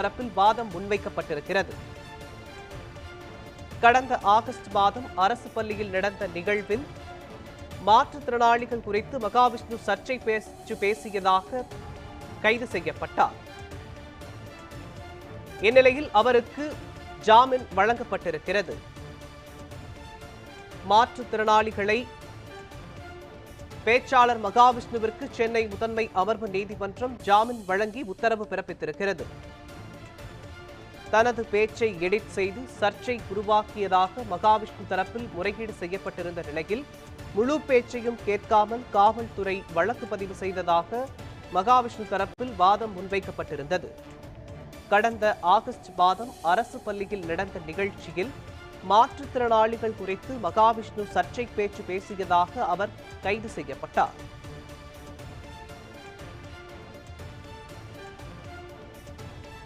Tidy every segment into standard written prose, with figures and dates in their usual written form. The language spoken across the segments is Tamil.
தரப்பில் வாதம் முன்வைக்கப்பட்டிருக்கிறது. கடந்த ஆகஸ்ட் மாதம் அரசு பள்ளியில் நடந்த நிகழ்வில் மாற்றுத்திறனாளிகள் குறித்து மகாவிஷ்ணு சர்ச்சை பேசியதாக கைது செய்யப்பட்டார். இந்நிலையில் அவருக்கு ஜாமீன் வழங்கப்பட்டிருக்கிறது. மாற்றுத்திறனாளிகளை பேச்சாளர் மகாவிஷ்ணுவிற்கு சென்னை முதன்மை அமர்வு நீதிமன்றம் ஜாமீன் வழங்கி உத்தரவு பிறப்பித்திருக்கிறது. தனது பேச்சை எடிட் செய்து சர்ச்சை உருவாக்கியதாக மகாவிஷ்ணு தரப்பில் முறையீடு செய்யப்பட்டிருந்த நிலையில் முழு பேச்சையும் கேட்காமல் காவல்துறை வழக்கு பதிவு செய்ததாக மகாவிஷ்ணு தரப்பில் வாதம் முன்வைக்கப்பட்டிருந்தது. கடந்த ஆகஸ்ட் மாதம் அரசு பள்ளியில் நடந்த நிகழ்ச்சியில் மாற்றுத்திறனாளிகள் குறித்து மகாவிஷ்ணு சர்ச்சை பேச்சு பேசியதாக அவர் கைது செய்யப்பட்டார்.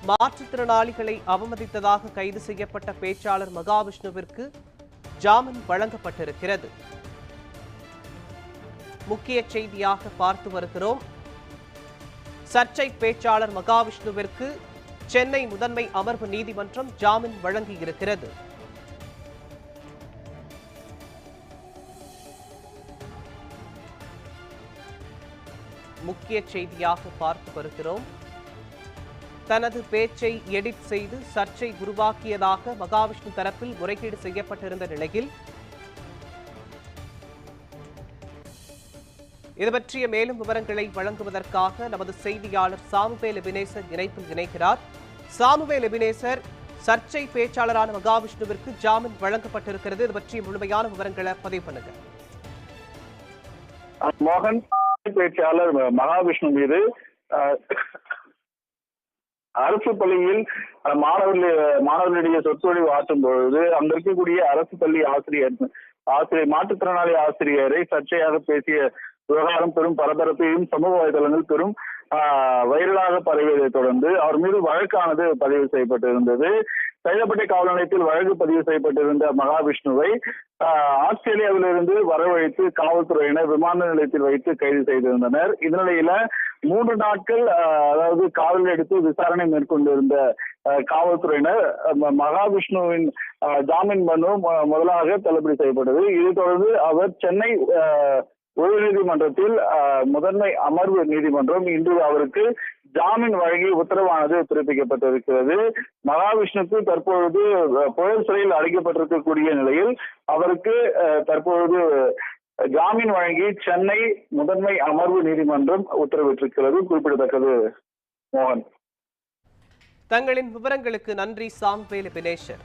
மாற்றுத்திறனாளிகளை அவமதித்ததாக கைது செய்யப்பட்ட பேச்சாளர் மகாவிஷ்ணுவிற்கு ஜாமீன் வழங்கப்பட்டிருக்கிறது. முக்கிய செய்தியாக பார்த்து வருகிறோம். சர்ச்சை பேச்சாளர் மகாவிஷ்ணுவிற்கு சென்னை முதன்மை அமர்வு நீதிமன்றம் ஜாமீன் வழங்கியிருக்கிறது. முக்கிய செய்தியாக பார்த்து வருகிறோம். தனது பேச்சை எடிட் செய்து சர்ச்சை உருவாக்கியதாக மகாவிஷ்ணு தரப்பில் முறையீடு செய்யப்பட்டிருந்த நிலையில் இது பற்றிய மேலும் விவரங்களை வழங்குவதற்காக நமது செய்தியாளர் சாமுவேல் எபினேசர் இணைப்பில் இணைக்கிறார். சாமுவேல் எபினேசர், சர்ச்சை பேச்சாளரான மகாவிஷ்ணுவிற்கு ஜாமீன் வழங்கப்பட்டிருக்கிறது. இது பற்றிய முழுமையான விவரங்களை பதிவு பண்ணுங்க. மோகன், பேச்சாளர் மகாவிஷ்ணு மீது அரசு பள்ளியில் மாணவர்களிடையே சொற்பொழிவு ஆற்றும் பொழுது அங்க இருக்கக்கூடிய அரசு பள்ளி ஆசிரியர் மாற்றுத்திறனாளி ஆசிரியரை சர்ச்சையாக பேசிய விவகாரம் பெரும் பரபரப்பையும் சமூக வலைதளங்கள் பெரும் வைரலாக பரவியதை தொடர்ந்து அவர் மீது வழக்கானது பதிவு செய்யப்பட்டிருந்தது. சைதாப்பேட்டை காவல் நிலையத்தில் வழக்கு பதிவு செய்யப்பட்டிருந்த மகாவிஷ்ணுவை ஆஸ்திரேலியாவிலிருந்து வரவழைத்து காவல்துறையினர் விமான நிலையத்தில் வைத்து கைது செய்திருந்தனர். இந்நிலையில 3 நாட்கள் அதாவது காவலில் எடுத்து விசாரணை மேற்கொண்டிருந்த காவல்துறையினர் மகாவிஷ்ணுவின் ஜாமீன் மனு முதலாக தள்ளுபடி செய்யப்பட்டது. இதைத் தொடர்ந்து அவர் சென்னை உயர்நீதிமன்றத்தில் முதன்மை அமர்வு நீதிமன்றம் இன்று அவருக்கு ஜாமீன் வழங்கி உத்தரவானது பிறப்பிக்கப்பட்டிருக்கிறது. மகாவிஷ்ணுக்கு தற்பொழுது புழல் சிறையில் அடைக்கப்பட்டிருக்கக்கூடிய நிலையில் அவருக்கு தற்பொழுது ஜாமீன் வழங்கி சென்னை முதன்மை அமர்வு நீதிமன்றம் உத்தரவிட்டிருக்கிறது. குறிப்பிடத்தக்கது. மோகன், தங்களின் விவரங்களுக்கு நன்றி சாமுவேல் எபினேசர்.